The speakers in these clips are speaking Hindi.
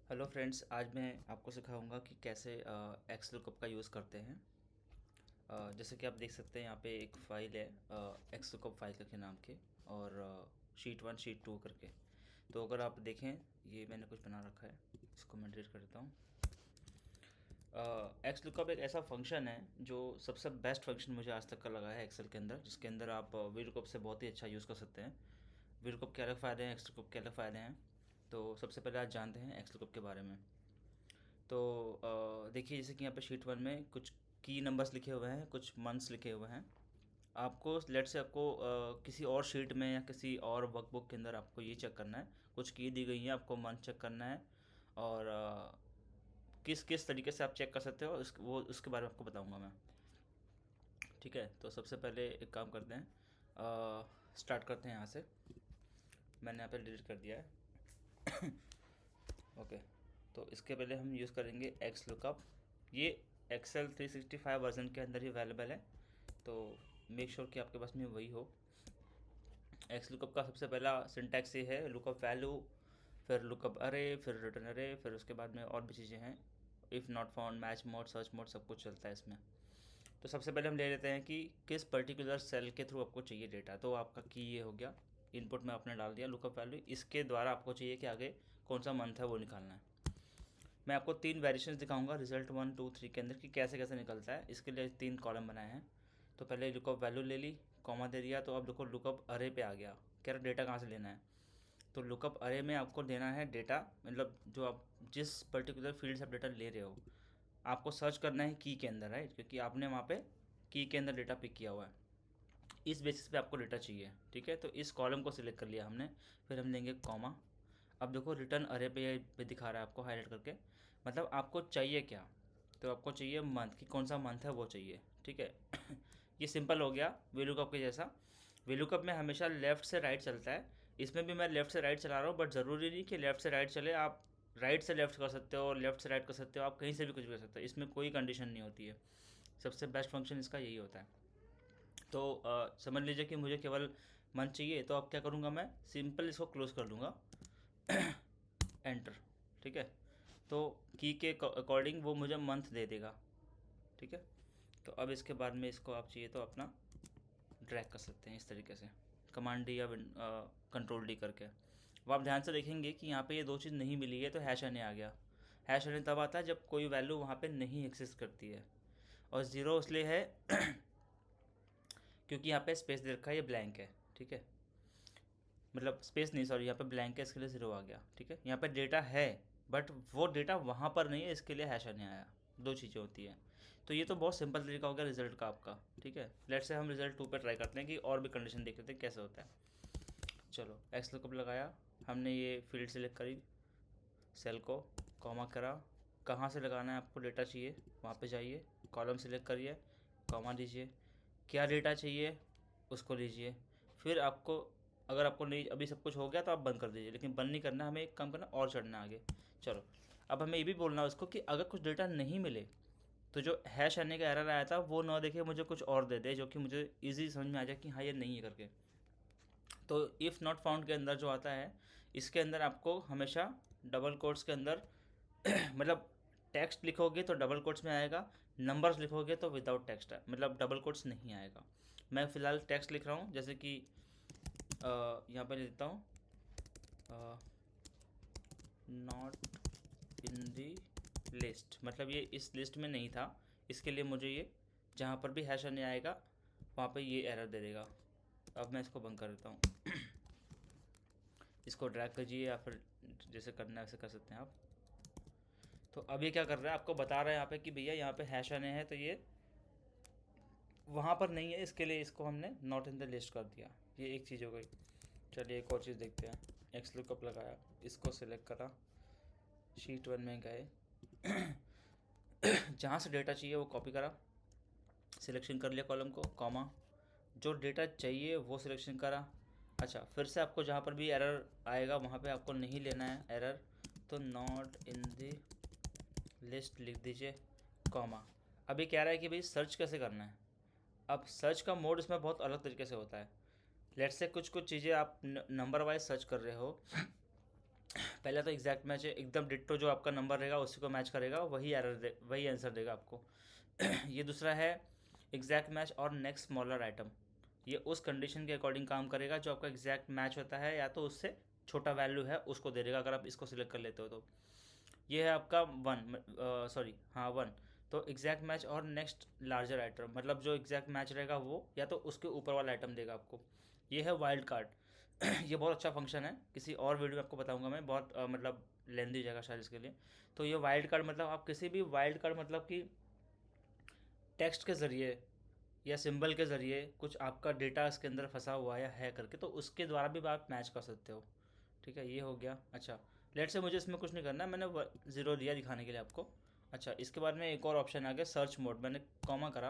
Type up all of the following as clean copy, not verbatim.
हेलो फ्रेंड्स, आज मैं आपको सिखाऊंगा कि कैसे एक्स लुकअप का यूज़ करते हैं। जैसे कि आप देख सकते हैं यहाँ पे एक फ़ाइल है एक्स लुकअप फाइल करके नाम के, और शीट 1 शीट 2 करके। तो अगर आप देखें, ये मैंने कुछ बना रखा है, इसको मैं डिलीट कर देता हूँ। एक्स लुकअप एक ऐसा फंक्शन है जो सबसे बेस्ट फंक्शन मुझे आज तक का लगा है एक्सेल के अंदर, जिसके अंदर आप वी लुकअप से बहुत ही अच्छा यूज़ कर सकते हैं। वी लुकअप के अलग फ़ायदे हैं, एक्स लुकअप के अलग फ़ायदे हैं। तो सबसे पहले आज जानते हैं एक्स लुकअप के बारे में। तो देखिए, जैसे कि यहाँ पे शीट 1 में कुछ की नंबर्स लिखे हुए हैं, कुछ मंथ्स लिखे हुए हैं। आपको लेट से आपको किसी और शीट में या किसी और वर्कबुक के अंदर आपको ये चेक करना है, कुछ की दी गई है, आपको मंथ चेक करना है। और किस किस तरीके से आप चेक कर सकते हो वो उसके बारे में आपको बताऊंगा मैं। ठीक है, तो सबसे पहले एक काम करते हैं, स्टार्ट करते हैं यहाँ से। मैंने यहाँ पे डिलीट कर दिया है। ओके, तो इसके पहले हम यूज़ करेंगे एक्स लुकअप। ये एक्सेल 365 वर्जन के अंदर ही अवेलेबल है, तो मेक श्योर कि आपके पास में वही हो। एक्स लुकअप का सबसे पहला सिंटैक्स ये है, लुकअप वैल्यू, फिर लुकअप अरे, फिर रिटर्न अरे, फिर उसके बाद में और भी चीज़ें हैं। If not found, match mode, search mode, सब कुछ चलता है इसमें। तो सबसे पहले हम ले लेते हैं कि किस पर्टिकुलर सेल के थ्रू आपको चाहिए डेटा। तो आपका की ये हो गया, इनपुट में आपने डाल दिया लुकअप वैल्यू, इसके द्वारा आपको चाहिए कि आगे कौन सा मंथ है वो निकालना है। मैं आपको 3 वेरिएशंस दिखाऊंगा रिजल्ट 1 2 3 के अंदर कि कैसे कैसे निकलता है। इसके लिए 3 कॉलम बनाए हैं। तो पहले लुकअप वैल्यू ले ली, कॉमा दे दिया, तो अब देखो लुकअप अरे पे आ गया। कह रहा डेटा कहाँ से लेना है। तो लुकअप अरे में आपको देना है डेटा, मतलब जो आप जिस पर्टिकुलर फील्ड से आप डेटा ले रहे हो, आपको सर्च करना है की के अंदर, राइट, क्योंकि आपने वहाँ पे की के अंदर डेटा पिक किया हुआ है। इस बेसिस पे आपको डेटा चाहिए। ठीक है, तो इस कॉलम को सिलेक्ट कर लिया हमने। फिर हम लेंगे कॉमा। अब देखो रिटर्न अरे पे दिखा रहा है आपको हाईलाइट करके, मतलब आपको चाहिए क्या। तो आपको चाहिए मंथ, कि कौन सा मंथ है वो चाहिए। ठीक है। ये सिंपल हो गया वीलुकअप के जैसा। वीलुकअप में हमेशा लेफ़्ट से राइट चलता है। इसमें भी मैं लेफ़्ट से राइट चला रहा हूँ, बट ज़रूरी नहीं कि लेफ़्ट से राइट चले। आप राइट से लेफ़्ट कर सकते हो और लेफ़्ट से राइट कर सकते हो, आप कहीं से भी कुछ भी कर सकते हो, इसमें कोई कंडीशन नहीं होती है। सबसे बेस्ट फंक्शन इसका यही होता है। तो समझ लीजिए कि मुझे केवल मंथ चाहिए, तो अब क्या करूँगा, मैं सिंपल इसको क्लोज कर दूँगा। एंटर। ठीक है, तो की के अकॉर्डिंग वो मुझे मंथ दे देगा। ठीक है, तो अब इसके बाद में इसको आप चाहिए तो अपना ड्रैग कर सकते हैं इस तरीके से, कमांड डी या कंट्रोल डी करके। अब आप ध्यान से देखेंगे कि यहाँ पे ये दो चीज़ नहीं मिली है, तो हैश एन आ गया। हैश एन तब आता है जब कोई वैल्यू वहाँ पे नहीं एग्जिस्ट करती है। और ज़ीरो इसलिए है क्योंकि यहाँ पे स्पेस दे रखा है, ये ब्लैंक है। ठीक है, मतलब स्पेस नहीं, सॉरी, यहाँ पे ब्लैंक है, इसके लिए ज़ीरो आ गया। ठीक है, यहाँ पे डेटा है, बट वो डेटा वहाँ पर नहीं है, इसके लिए हैश नहीं आया। दो चीज़ें होती हैं। तो ये तो बहुत सिंपल तरीका हो गया रिजल्ट का आपका। ठीक है, लेट से हम रिजल्ट 2 पे ट्राई करते हैं कि और भी कंडीशन देख लेते हैं कैसे होता है। चलो, एक्स लुकअप लगाया हमने, ये फील्ड सेलेक्ट करी, सेल को कॉमा करा। कहाँ से लगाना है आपको डेटा चाहिए, वहाँ पे जाइए, कॉलम सेलेक्ट करिए, कॉमा दीजिए, क्या डेटा चाहिए उसको लीजिए। फिर आपको, अगर आपको नहीं अभी सब कुछ हो गया तो आप बंद कर दीजिए, लेकिन बंद नहीं करना, हमें एक काम करना और चढ़ना आगे। चलो, अब हमें ये भी बोलना है उसको कि अगर कुछ डेटा नहीं मिले तो जो हैश आने का एरर आया था वो ना देखे, मुझे कुछ और दे दे जो कि मुझे ईजी समझ में आ जाए कि हाँ ये नहीं है करके। तो इफ़ नॉट फाउंड के अंदर जो आता है, इसके अंदर आपको हमेशा डबल कोट्स के अंदर मतलब टेक्स्ट लिखोगे तो डबल कोट्स में आएगा, नंबर्स लिखोगे तो विदाउट टेक्स्ट है, मतलब डबल कोट्स नहीं आएगा। मैं फ़िलहाल टेक्स्ट लिख रहा हूँ, जैसे कि यहाँ पर लिखता हूँ, नॉट इन दी लिस्ट, मतलब ये इस लिस्ट में नहीं था, इसके लिए मुझे ये जहाँ पर भी हैश नहीं आएगा वहाँ पे ये एरर दे देगा। अब मैं इसको बंद कर देता हूँ। इसको ड्रैग कीजिए या फिर जैसे करना है वैसे कर सकते हैं आप। तो अब ये क्या कर रहा है, आपको बता रहा है यहाँ पे कि भैया यहाँ पे हैश आने हैं, तो ये वहाँ पर नहीं है, इसके लिए इसको हमने नॉट इन द लिस्ट कर दिया। ये एक चीज़ हो गई। चलिए एक और चीज़ देखते हैं। एक्स लुकअप लगाया, इसको सिलेक्ट करा, शीट 1 में गए, जहाँ से डेटा चाहिए वो कॉपी करा, सिलेक्शन कर लिया कॉलम को, कॉमा, जो डेटा चाहिए वो सिलेक्शन करा। अच्छा, फिर से आपको जहाँ पर भी एरर आएगा वहाँ पे आपको नहीं लेना है एरर, तो नॉट इन द लिस्ट लिख दीजिए, कॉमा। अभी कह रहा है कि भाई सर्च कैसे करना है। अब सर्च का मोड इसमें बहुत अलग तरीके से होता है। लेट्स से कुछ कुछ चीज़ें आप नंबर वाइज सर्च कर रहे हो, पहला तो एग्जैक्ट मैच है, एकदम डिट्टो जो आपका नंबर रहेगा उसी को मैच करेगा, वही एरर दे, वही आंसर देगा आपको। ये दूसरा है एग्जैक्ट मैच और नेक्स्ट स्मॉलर आइटम। ये उस कंडीशन के अकॉर्डिंग काम करेगा जो आपका एग्जैक्ट मैच होता है, या तो उससे छोटा वैल्यू है उसको दे देगा, अगर आप इसको सिलेक्ट कर लेते हो तो। ये है आपका वन, सॉरी हाँ वन। तो एग्जैक्ट मैच और नेक्स्ट लार्जर आइटम, मतलब जो एग्जैक्ट मैच रहेगा वो या तो उसके ऊपर वाला आइटम देगा आपको। ये है वाइल्ड कार्ड। ये बहुत अच्छा फंक्शन है, किसी और वीडियो में आपको बताऊंगा मैं, बहुत मतलब लेंदी जाएगा शायद इसके लिए। तो ये वाइल्ड कार्ड मतलब आप किसी भी वाइल्ड कार्ड, मतलब कि टेक्स्ट के ज़रिए या सिंबल के ज़रिए कुछ आपका डेटा इसके अंदर फंसा हुआ है करके, तो उसके द्वारा भी आप मैच कर सकते हो। ठीक है, ये हो गया। अच्छा, लेट से मुझे इसमें कुछ नहीं करना, मैंने ज़ीरो दिया दिखाने के लिए आपको। अच्छा, इसके बाद में एक और ऑप्शन आ गया सर्च मोड, मैंने कॉमा करा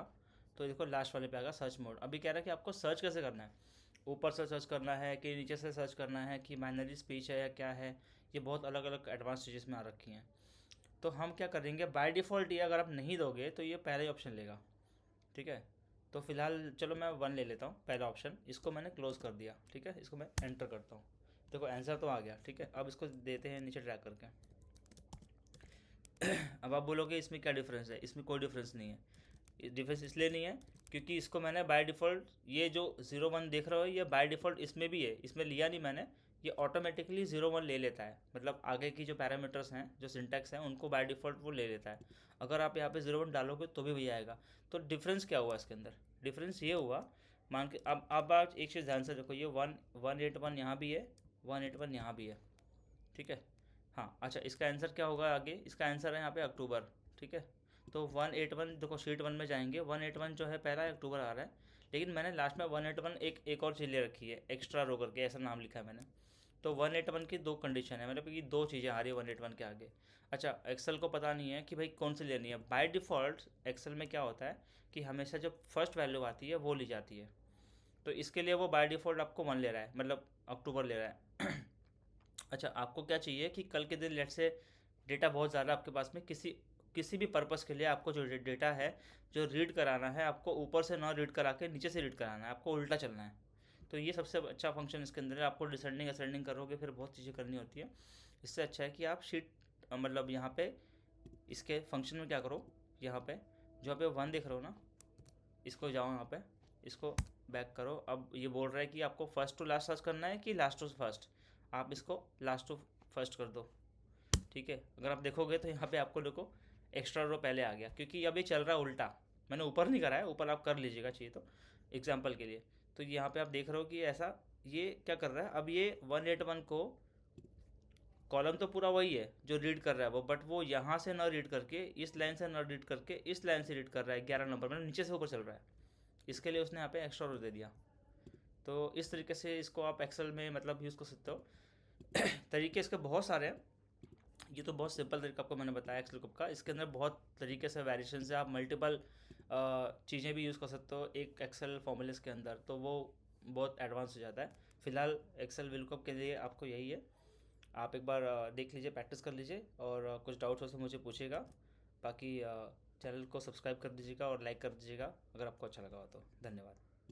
तो देखो लास्ट वाले पे आ गया सर्च मोड। अभी कह रहा है कि आपको सर्च कैसे करना है, ऊपर से सर्च करना है कि नीचे से सर्च करना है कि माइनरी स्पीच है या क्या है। ये बहुत अलग अलग एडवांस चीज़ में आ रखी हैं। तो हम क्या करेंगे, बाय डिफ़ॉल्ट ये अगर आप नहीं दोगे तो ये पहला ही ऑप्शन लेगा। ठीक है, तो फिलहाल चलो मैं वन ले लेता हूँ, पहला ऑप्शन, इसको मैंने क्लोज़ कर दिया। ठीक है, इसको मैं एंटर करता हूँ। देखो आंसर तो आ गया। ठीक है, अब इसको देते हैं नीचे ड्रैग करके। अब आप बोलोगे इसमें क्या डिफरेंस है, इसमें कोई डिफरेंस नहीं है। डिफरेंस इसलिए नहीं है क्योंकि इसको मैंने बाय डिफ़ॉल्ट, ये जो ज़ीरो वन देख रहे हो ये बाय डिफ़ॉल्ट इसमें भी है, इसमें लिया नहीं मैंने। ये ऑटोमेटिकली ज़ीरो वन ले लेता है, मतलब आगे की जो पैरामीटर्स हैं जो सिंटैक्स हैं उनको बाय डिफ़ॉल्ट वो ले लेता है। अगर आप यहाँ पे ज़ीरो वन डालोगे तो भी वही आएगा। तो डिफरेंस क्या हुआ इसके अंदर, डिफरेंस ये हुआ, मान के अब आप एक चीज़ ध्यान से देखो, ये 181 यहाँ भी है, 181 यहाँ भी है। ठीक है, हाँ अच्छा, इसका आंसर क्या होगा आगे, इसका आंसर है यहाँ पे अक्टूबर। ठीक है, तो 181 देखो शीट वन में जाएंगे, 181 जो है पहला अक्टूबर आ रहा है, लेकिन मैंने लास्ट में 181 एक और चीज़ ले रखी है, एक्स्ट्रा रो करके ऐसा नाम लिखा है मैंने। तो 181 की दो कंडीशन है, मतलब कि दो चीज़ें आ रही है 181 के आगे। अच्छा, एक्सेल को पता नहीं है कि भाई कौन सी लेनी है। बाय डिफ़ॉल्ट एक्सेल में क्या होता है कि हमेशा जो फर्स्ट वैल्यू आती है वो ली जाती है। तो इसके लिए वो बाय डिफ़ॉल्ट आपको वन ले रहा है, मतलब अक्टूबर ले रहा है। अच्छा, आपको क्या चाहिए कि कल के दिन लेट से डेटा बहुत ज़्यादा आपके पास में, किसी किसी भी पर्पज़ के लिए आपको जो डेटा है जो रीड कराना है, आपको ऊपर से ना रीड करा के नीचे से रीड कराना है, आपको उल्टा चलना है। तो ये सबसे अच्छा फंक्शन इसके अंदर है। आपको डिसेंडिंग असेंडिंग करोगे फिर बहुत चीज़ें करनी होती है। इससे अच्छा है कि आप शीट मतलब यहाँ पे इसके फंक्शन में क्या करो, यहाँ पे जो आप वन देख रहे हो ना, इसको जाओ यहाँ पे, इसको बैक करो। अब ये बोल रहा है कि आपको फर्स्ट टू लास्ट सर्च करना है कि लास्ट टू फर्स्ट, आप इसको लास्ट टू फर्स्ट कर दो। ठीक है, अगर आप देखोगे तो यहाँ पे आपको देखो एक्स्ट्रा रो पहले आ गया, क्योंकि अब ये चल रहा है उल्टा। मैंने ऊपर नहीं करा है, ऊपर आप कर लीजिएगा चाहिए तो एग्जाम्पल के लिए। तो यहाँ पे आप देख रहे हो कि ऐसा ये क्या कर रहा है, अब ये 181 को कॉलम तो पूरा वही है जो रीड कर रहा है वो, बट वो यहाँ से ना रीड करके इस लाइन से ना रीड करके इस लाइन से रीड कर रहा है, 11 नंबर मतलब नीचे से ऊपर चल रहा है। इसके लिए उसने यहाँ पे एक्स्ट्रा रो दे दिया। तो इस तरीके से इसको आप एक्सेल में मतलब यूज़ कर सकते हो। तरीके इसके बहुत सारे हैं। ये तो बहुत सिंपल तरीका आपको मैंने बताया एक्सेल कुप का, इसके अंदर बहुत तरीके से वेरिएशन से आप मल्टीपल चीज़ें भी यूज़ कर सकते हो एक एक्सेल फॉर्मूलेस के अंदर, तो वो बहुत एडवांस हो जाता है। फिलहाल एक्सेल विलकप के लिए आपको यही है। आप एक बार देख लीजिए, प्रैक्टिस कर लीजिए, और कुछ डाउट्स हो तो मुझे पूछिएगा। बाकी चैनल को सब्सक्राइब कर दीजिएगा और लाइक कर दीजिएगा अगर आपको अच्छा लगा हो तो। धन्यवाद।